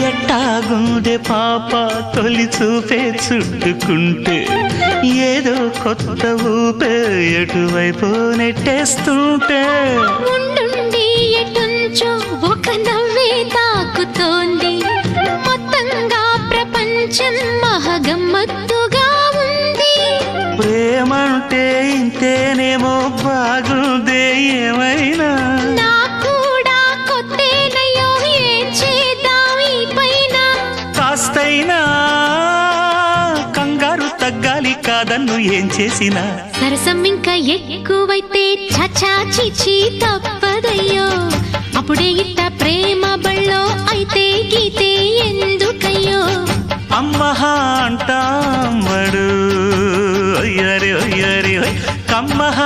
ఎట్టాగుండే పాప తొలి చూపే చుట్టుకుంటే ఏదో కొత్త ఊపే ఎటువైపు నెట్టేస్తుంటే ఉండుండి ఎటుంచో ఒక నవ్వే తాకుతోంది మొత్తంగా ప్రపంచం మహగమ్మత్తుగా ఉంది ప్రేమంటే ఇంతేనేమో బాగుందే ఏమైనా కూడా కొత్తేనయ్యో ఏం చేద్దాం ఈ పైన కాస్తైనా కంగారు తగ్గాలి కాదన్ను ఏం చేసినా సరసం ఇంకా ఎక్కువైతే చచా చిచి తప్పదయ్యో అప్పుడే ఇట్ట ప్రేమ బళ్ళో అయితే గీతే ఎందుకయ్యో అమ్మహ అంటామడు ఒయ్యరి ఒయ్యరి కమ్మహ